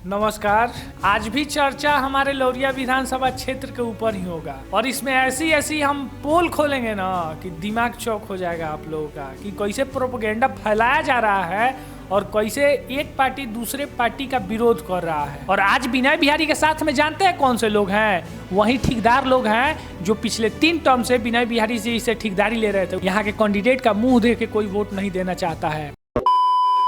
नमस्कार। आज भी चर्चा हमारे लौरिया विधानसभा क्षेत्र के ऊपर ही होगा और इसमें ऐसी ऐसी हम पोल खोलेंगे ना कि दिमाग चौक हो जाएगा आप लोगों का कि कैसे प्रोपेगेंडा फैलाया जा रहा है और कैसे एक पार्टी दूसरे पार्टी का विरोध कर रहा है। और आज विनय बिहारी के साथ में जानते हैं कौन से लोग हैं? वही ठेकेदार लोग हैं जो पिछले 3 टर्म से विनय बिहारी जी से ठेकेदारी ले रहे थे। यहाँ के कैंडिडेट का मुंह देख के कोई वोट नहीं देना चाहता है।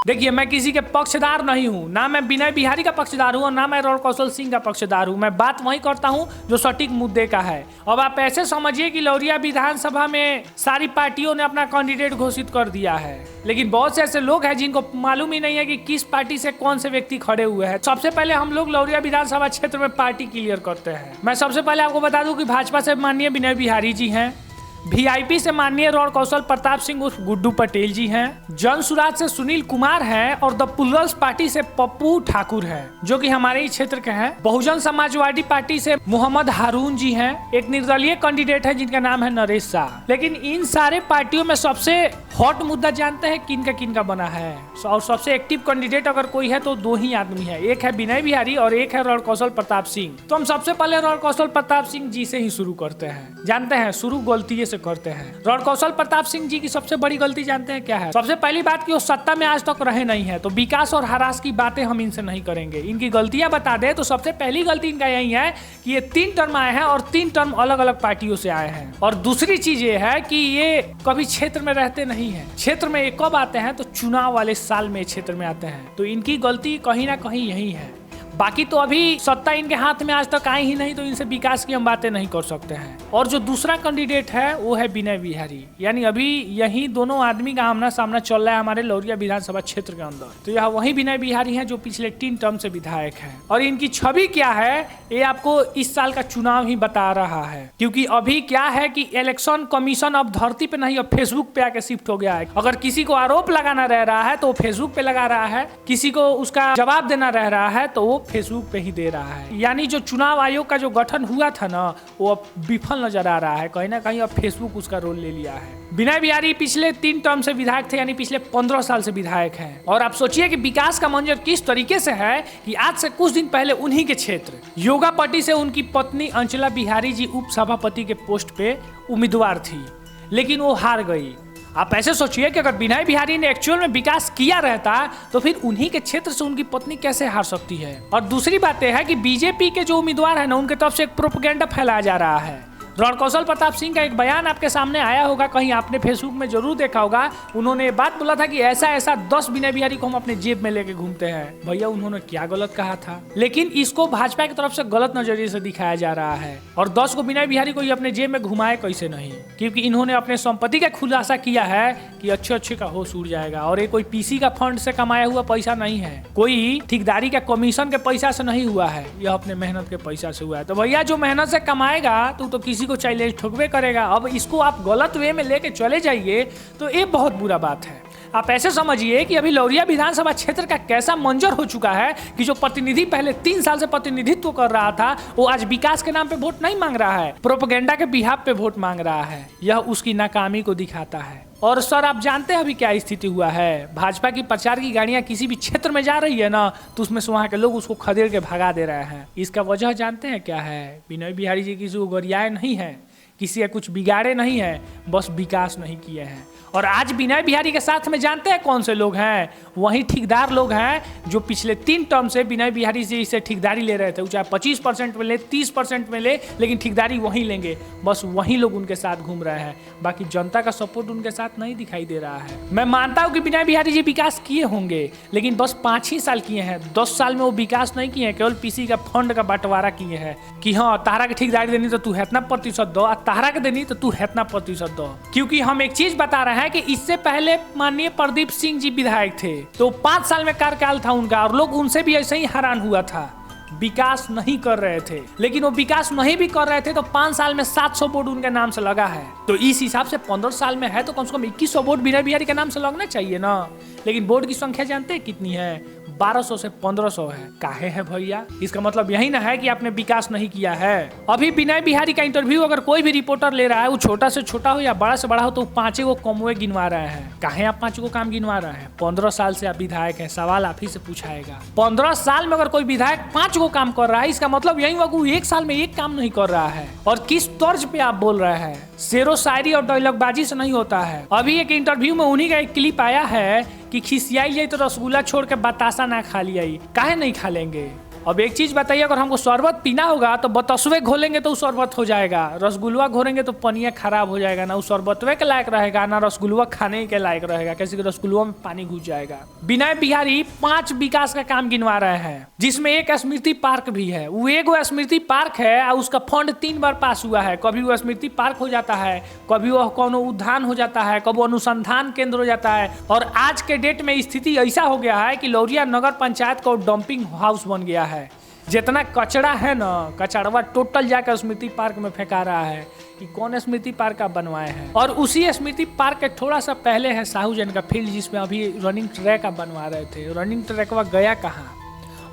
देखिए, मैं किसी के पक्षधार नहीं हूँ, ना मैं विनय बिहारी का पक्षधार हूँ और ना मैं रणकौशल सिंह का पक्षधार हूँ। मैं बात वही करता हूँ जो सटीक मुद्दे का है। अब आप ऐसे समझिए कि लौरिया विधानसभा में सारी पार्टियों ने अपना कैंडिडेट घोषित कर दिया है, लेकिन बहुत से ऐसे लोग हैं जिनको मालूम ही नहीं है कि किस पार्टी से कौन से व्यक्ति खड़े हुए हैं। सबसे पहले हम लोग लौरिया विधानसभा क्षेत्र में पार्टी क्लियर करते हैं। मैं सबसे पहले आपको बता दूं कि भाजपा से माननीय विनय बिहारी जी हैं, वीआईपी से माननीय रणकौशल प्रताप सिंह उर्फ गुड्डू पटेल जी हैं, जन सुराज से सुनील कुमार हैं और द पुलर्स पार्टी से पप्पू ठाकुर हैं जो कि हमारे ही क्षेत्र के हैं। बहुजन समाजवादी पार्टी से मोहम्मद हारून जी हैं। एक निर्दलीय कैंडिडेट है जिनका नाम है नरेश शाह। लेकिन इन सारे पार्टियों में सबसे हॉट मुद्दा जानते हैं किन का बना है? और सबसे एक्टिव कैंडिडेट अगर कोई है तो 2 ही आदमी है, एक है विनय बिहारी और एक है रणकौशल प्रताप सिंह। तो हम सबसे पहले रणकौशल प्रताप सिंह जी से ही शुरू करते हैं। जानते हैं शुरू गलती से करते हैं। रणकौशल प्रताप सिंह जी की सबसे बड़ी गलती जानते हैं क्या है? सबसे पहली बात कि वो सत्ता में आज तक रहे नहीं है, तो विकास और हरास की बातें हम इनसे नहीं करेंगे। इनकी गलतियां बता दें तो सबसे पहली गलती इनका यही है कि ये 3 टर्म आए हैं और 3 टर्म अलग अलग पार्टियों से आए हैं। और दूसरी चीज ये है कि ये कभी क्षेत्र में रहते नहीं है। क्षेत्र में ये कब आते हैं? तो चुनाव वाले साल में क्षेत्र में आते हैं। तो इनकी गलती कहीं ना कहीं यही है। बाकी तो अभी सत्ता इनके हाथ में आज तक आई ही नहीं, तो इनसे विकास की हम बातें नहीं कर सकते हैं। और जो दूसरा कैंडिडेट है वो है विनय बिहारी, यानी अभी यही दोनों आदमी का आमना सामना चल रहा है हमारे लौरिया विधानसभा क्षेत्र के अंदर। तो यह वही विनय बिहारी हैं जो पिछले 3 टर्म से विधायक हैं। और इनकी छवि क्या है ये आपको इस साल का चुनाव ही बता रहा है, क्योंकि अभी क्या है कि इलेक्शन कमीशन अब धरती पे नहीं, अब फेसबुक पे आके शिफ्ट हो गया है। अगर किसी को आरोप लगाना रह रहा है तो वो फेसबुक पे लगा रहा है, किसी को उसका जवाब देना रह रहा है तो वो फेसबुक पे ही दे रहा है। यानी जो चुनाव आयोग का जो गठन हुआ था ना, वो अब विफल नजर आ रहा है। कहीं ना कहीं अब फेसबुक उसका रोल ले लिया है। विनय बिहारी पिछले 3 टर्म से विधायक थे, यानी पिछले 15 साल से विधायक हैं। और आप सोचिए कि विकास का मंजर किस तरीके से है कि आज से कुछ दिन पहले उन्हीं के क्षेत्र योगा पार्टी से उनकी पत्नी अंचला बिहारी जी उप सभापति के पोस्ट पे उम्मीदवार थी, लेकिन वो हार गई। आप ऐसे सोचिए कि अगर विनय बिहारी ने एक्चुअल में विकास किया रहता तो फिर उन्हीं के क्षेत्र से उनकी पत्नी कैसे हार सकती है? और दूसरी बात यह है कि बीजेपी के जो उम्मीदवार है ना, उनके तरफ से एक प्रोपेगेंडा फैलाया जा रहा है। रणकौशल प्रताप सिंह का एक बयान आपके सामने आया होगा, कहीं आपने फेसबुक में जरूर देखा होगा। उन्होंने ये बात बोला था कि ऐसा 10 विनय बिहारी को हम अपने जेब में लेके घूमते हैं। भैया उन्होंने क्या गलत कहा था? लेकिन इसको भाजपा की तरफ से गलत नजरिए से दिखाया जा रहा है। और 10 को विनय बिहारी को ये अपने जेब में घुमाए कैसे नहीं? क्योंकि इन्होंने अपने संपत्ति का खुलासा किया है कि अच्छे का होश उड़ जाएगा। और ये कोई पीसी का फंड से कमाया हुआ पैसा नहीं है, कोई ठेकेदारी का कमीशन के पैसा से नहीं हुआ है, यह अपने मेहनत के पैसा से हुआ है। तो भैया जो मेहनत से कमाएगा तो किसी को चैलेंज ठोकवे करेगा। अब इसको आप गलत वे में लेके चले जाइए तो ये बहुत बुरा बात है। आप ऐसे समझिए कि अभी लौरिया विधानसभा क्षेत्र का कैसा मंजर हो चुका है कि जो प्रतिनिधि पहले 3 साल से प्रतिनिधित्व कर रहा था, वो आज विकास के नाम पे वोट नहीं मांग रहा है, प्रोपेगेंडा के बिहाफ पे वोट मांग रहा है। यह उसकी नाकामी को दिखाता है। और सर आप जानते हैं अभी क्या स्थिति हुआ है? भाजपा की प्रचार की गाड़ियां किसी भी क्षेत्र में जा रही है ना, तो उसमें से वहां के लोग उसको खदेड़ के भगा दे रहे हैं। इसका वजह जानते हैं क्या है? विनय बिहारी जी किसी को गरियाए नहीं है, किसी का कुछ बिगाड़े नहीं है, बस विकास नहीं किए हैं। और आज विनय बिहारी के साथ में जानते हैं कौन से लोग हैं? वही ठेकेदार लोग हैं जो पिछले 3 टर्म से विनय बिहारी जी से ठेकेदारी ले रहे थे। चाहे 25% में ले, 30% में ले, लेकिन ठेकेदारी वहीं लेंगे। बस वही लोग उनके साथ घूम रहे हैं। बाकी जनता का सपोर्ट उनके साथ नहीं दिखाई दे रहा है। मैं मानता हूँ कि विनय बिहारी जी विकास किए होंगे, लेकिन बस 5 ही साल किए हैं। 10 साल में वो विकास नहीं किए हैं, केवल पीसी का फंड का बंटवारा किए हैं कि हाँ तारा की ठेकेदारी देनी तो तू इतना प्रतिशत दो, तारा के देनी तो तू इतना प्रतिशत दो। क्योंकि हम एक चीज बता रहे हैं कि इससे पहले माननीय प्रदीप सिंह जी विधायक थे, तो 5 साल में कार्यकाल था उनका और लोग उनसे भी ऐसे ही हैरान हुआ था, विकास नहीं कर रहे थे। लेकिन वो विकास नहीं भी कर रहे थे तो 5 साल में 700 वोट उनके नाम से लगा है। तो इस हिसाब से 15 साल में है तो कम से कम 2100 वोट विनय बिहारी के नाम से लगना चाहिए ना। लेकिन वोट की संख्या जानते हैं कितनी है? 1200 से 1500 है। काहे है भैया? इसका मतलब यही ना है कि आपने विकास नहीं किया है। अभी विनय बिहारी का इंटरव्यू अगर कोई भी रिपोर्टर ले रहा है, वो छोटा से छोटा हो या बड़ा से बड़ा हो, तो 5 को कमवे गिनवा रहे हैं। काहे आप 5 को काम गिनवा रहे हैं? 15 साल से आप विधायक हैं, सवाल आप ही से पूछाएगा। 15 साल में अगर कोई विधायक 5 को काम कर रहा है, इसका मतलब यही हुआ कि 1 साल में 1 काम नहीं कर रहा है। और किस तर्ज पे आप बोल रहे हैं? शेरो शायरी और डायलॉगबाजी से नहीं होता है। अभी एक इंटरव्यू में उन्हीं का एक क्लिप आया है कि खिसियाई जाए तो रसगुल्ला छोड़ के बतासा ना खा लिया। काहे नहीं खा लेंगे? अब एक चीज बताइए, अगर हमको शरबत पीना होगा तो बतासुए घोलेंगे तो शरबत हो जाएगा, रसगुल्ला घोलेंगे तो पनिया खराब हो जाएगा। ना वो शरबतवे के लायक रहेगा, ना रसगुल्ला खाने के लायक रहेगा, कैसे कि रसगुल्ला में पानी घुस जाएगा। विनय बिहारी 5 विकास का काम गिनवा रहे हैं, जिसमें एक स्मृति पार्क भी है। वो एक स्मृति पार्क है और उसका फंड 3 बार पास हुआ है। कभी वो स्मृति पार्क हो जाता है, कभी वो कोनो उद्यान हो जाता है, कभी अनुसंधान केंद्र हो जाता है। और आज के डेट में स्थिति ऐसा हो गया है कि लौरिया नगर पंचायत का डंपिंग हाउस बन गया है। जितना कचरा है ना, कचड़वा टोटल जाकर स्मृति पार्क में फेंका रहा है कि कौन स्मृति पार्क आप बनवाए हैं। और उसी स्मृति पार्क के थोड़ा सा पहले है साहूजन का फील्ड, जिसमें अभी रनिंग ट्रैक आप बनवा रहे थे। रनिंग ट्रैक वह गया कहाँ?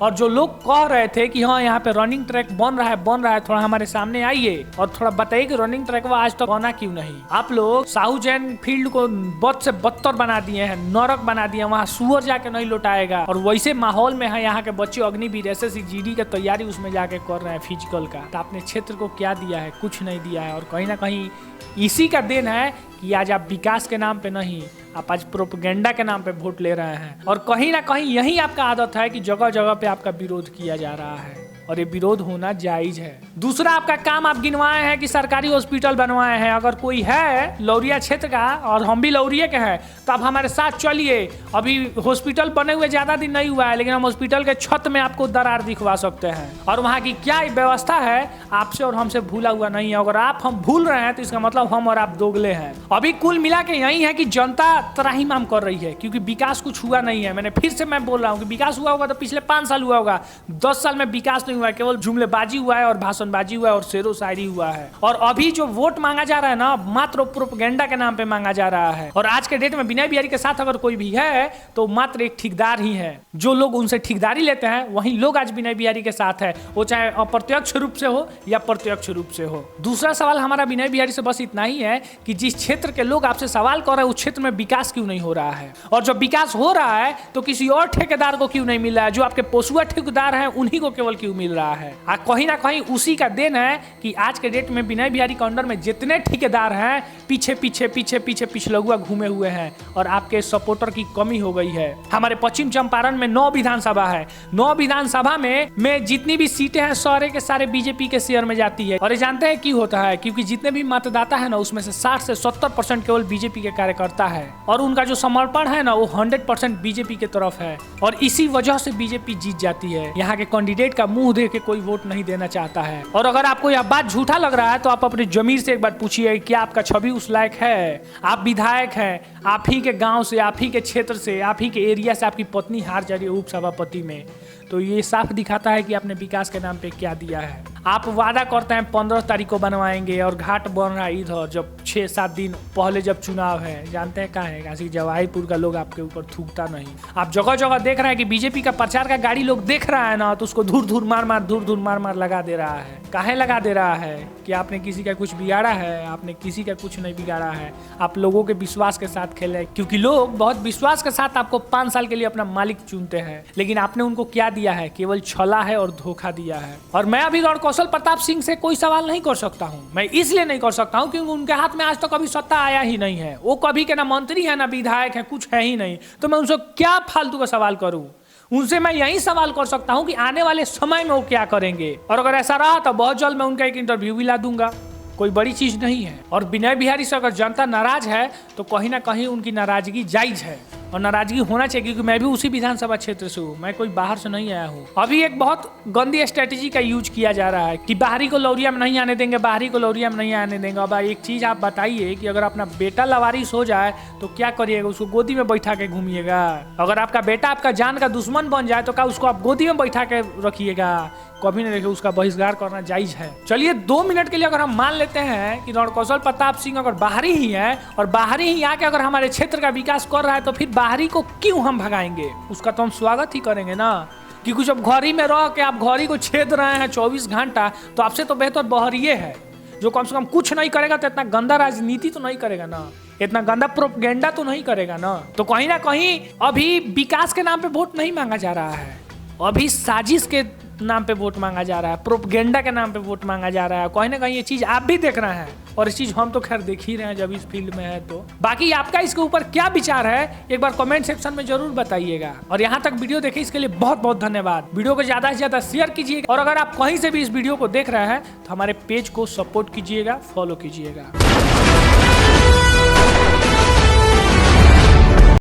और जो लोग कह रहे थे कि हाँ यहाँ पे रनिंग ट्रैक बन रहा है, थोड़ा हमारे सामने आइए और थोड़ा बताइए कि रनिंग ट्रैक वो आज तक बना क्यों नहीं। आप लोग साहू जैन फील्ड को बद से बदतर बना दिए हैं, नरक बना दिए। वहाँ सुअर जाके नहीं लौटाएगा। और वैसे माहौल में है यहाँ के बच्चे अग्निवीर SSC GD की तैयारी उसमें जाके कर रहे हैं फिजिकल का। तो आपने क्षेत्र को क्या दिया है? कुछ नहीं दिया है। और कहीं ना कहीं इसी का देन है कि आज आप विकास के नाम पे नहीं, आप आज प्रोपेगेंडा के नाम पे वोट ले रहे हैं। और कहीं ना कहीं यही आपका आदत है कि जगह जगह पे आपका विरोध किया जा रहा है, और ये विरोध होना जायज है। दूसरा आपका काम आप गिनवाए हैं कि सरकारी हॉस्पिटल बनवाए हैं। अगर कोई है लौरिया क्षेत्र का, और हम भी लौरिया के हैं, तो आप हमारे साथ चलिए। अभी हॉस्पिटल बने हुए ज्यादा दिन नहीं हुआ है, लेकिन हम हॉस्पिटल के छत में आपको दरार दिखवा सकते हैं। और वहाँ की क्या व्यवस्था है आपसे और हमसे भूला हुआ नहीं है। अगर आप हम भूल रहे हैं तो इसका मतलब हम और आप दोगले हैं। अभी कुल मिला के यही है कि जनता त्राहिमाम कर रही है, क्योंकि विकास कुछ हुआ नहीं है। मैंने फिर से मैं बोल रहा हूँ कि विकास हुआ होगा तो पिछले 5 साल हुआ होगा, 10 साल में विकास नहीं हुआ है। केवल जुमलेबाजी हुआ है और भाषणबाजी हुआ है और शेरो शायरी हुआ है। और अभी जो वोट मांगा जा रहा है ना, मात्र प्रोपेगेंडा के नाम पे मांगा जा रहा है। और आज के डेट में विनय बिहारी के साथ अगर कोई भी है तो मात्र एक ठेकेदार ही है। जो लोग उनसे ठेकेदारी लेते हैं वही लोग आज विनय बिहारी के साथ है, वो चाहे अप्रत्यक्ष रूप से हो या प्रत्यक्ष रूप से हो। दूसरा सवाल हमारा विनय बिहारी से बस इतना ही है कि जिस क्षेत्र के लोग आपसे सवाल कर रहे हैं उस क्षेत्र में विकास क्यों नहीं हो रहा है। और जब विकास हो रहा है तो किसी और ठेकेदार को क्यों नहीं मिल रहा है? जो आपके पोसुआ ठेकेदार हैं उन्हीं को केवल क्यों मिल रहा है? कहीं ना कहीं उसी का देन है कि आज के डेट में विनय बिहारी के अंडर में जितने ठेकेदार हैं पीछे पीछे पीछे पीछे पिछलगुआ घूमे हुए हैं, और आपके सपोर्टर की कमी हो गई है। हमारे पश्चिम चंपारण में 9 विधानसभा है। 9 विधानसभा में जितनी भी सीटें हैं सारे के सारे बीजेपी के शेयर में जाती है। और ये जानते हैं क्यों होता है? क्योंकि जितने भी मतदाता है ना, उसमें से 60 से 70% केवल बीजेपी के कार्यकर्ता है, और उनका जो समर्पण है ना वो 100% बीजेपी के तरफ है। और इसी वजह से बीजेपी जीत जाती है। यहाँ के कैंडिडेट का मुंह देख के कोई वोट नहीं देना चाहता है। और अगर आपको यह बात झूठा लग रहा है तो आप अपनी जमीर से एक बार पूछिए, क्या आपका छवि उस लायक है? आप विधायक हैं, आप ही के गांव से, आप ही के क्षेत्र से, आप ही के एरिया से आपकी पत्नी हार जा रही है उप सभापति में, तो ये साफ दिखाता है कि आपने विकास के नाम पे क्या दिया है। आप वादा करते हैं 15 तारीख को बनवाएंगे, और घाट बन रहा है इधर जब 6-7 दिन पहले जब चुनाव है। जानते हैं कहाँ है? काशी जवाहीपुर का लोग आपके ऊपर थूकता नहीं। आप जगह जगह देख रहे हैं कि बीजेपी का प्रचार का गाड़ी लोग देख रहा है ना, तो उसको धूर धूर मार मार लगा दे रहा है। काहे लगा दे रहा है? कि आपने किसी का कुछ बिगाड़ा है? आपने किसी का कुछ नहीं बिगाड़ा है। आप लोगों के विश्वास के साथ खेले, क्योंकि लोग बहुत विश्वास के साथ आपको 5 साल के लिए अपना मालिक चुनते हैं, लेकिन आपने उनको क्या दिया है? केवल छला है और धोखा दिया है। और मैं अभी रणकौशल प्रताप सिंह से कोई सवाल नहीं कर सकता हूँ। मैं इसलिए नहीं कर सकता हूँ क्योंकि उनके हाथ में आज तक कभी सत्ता आया ही नहीं है। वो कभी के ना मंत्री है ना विधायक है, कुछ है ही नहीं। तो मैं उनसे क्या फालतू का सवाल करूँ? उनसे मैं यही सवाल कर सकता हूं कि आने वाले समय में वो क्या करेंगे। और अगर ऐसा रहा तो बहुत जल्द मैं उनका एक इंटरव्यू भी ला दूंगा। कोई बड़ी चीज नहीं है। और विनय बिहारी से अगर जनता नाराज है तो कहीं ना कहीं उनकी नाराजगी जायज है, और नाराजगी होना चाहिए, क्योंकि मैं भी उसी विधानसभा क्षेत्र से हूँ। मैं कोई बाहर से नहीं आया हूँ। अभी एक बहुत गंदी स्ट्रेटेजी का यूज किया जा रहा है कि बाहरी को लौरिया में नहीं आने देंगे, बाहरी को लौरिया में नहीं आने देंगे। अब एक चीज आप बताइए कि अगर अपना बेटा लवारिस हो जाए तो क्या करिएगा? उसको गोदी में बैठा के घूमिएगा? अगर आपका बेटा आपका जान का दुश्मन बन जाए तो क्या उसको आप गोदी में बैठा के रखिएगा? कभी नहीं देखे, उसका बहिष्कार करना जायज है। चलिए 2 मिनट के लिए अगर हम मान लेते हैं कि रणकौशल प्रताप सिंह अगर बाहरी ही है और बाहरी ही आके अगर हमारे क्षेत्र का विकास कर रहा है, तो फिर बाहरी को क्यों हम भगाएंगे? उसका तो हम स्वागत ही करेंगे ना। कि कुछ अब घरी में रह के आप घरी को छेद रहे हैं 24 घंटा, तो आपसे तो बेहतर बहरिए है जो कम से कम कुछ नहीं करेगा, तो इतना गंदा राजनीति तो नहीं करेगा ना, इतना गंदा प्रोपगेंडा तो नहीं करेगा ना। तो कहीं ना कहीं अभी विकास के नाम पे वोट नहीं मांगा जा रहा है, अभी साजिश के नाम पे वोट मांगा जा रहा है, प्रोपगेंडा के नाम पे वोट मांगा जा रहा है। कहीं ना कहीं ये चीज आप भी देख रहे हैं और इस चीज हम तो खैर देख ही रहे हैं जब इस फील्ड में है। तो बाकी आपका इसके ऊपर क्या विचार है, एक बार कमेंट सेक्शन में जरूर बताइएगा। और यहाँ तक वीडियो देखे इसके लिए बहुत बहुत धन्यवाद। वीडियो को ज्यादा से ज्यादा शेयर कीजिएगा और अगर आप कहीं से भी इस वीडियो को देख रहे हैं तो हमारे पेज को सपोर्ट कीजिएगा, फॉलो कीजिएगा।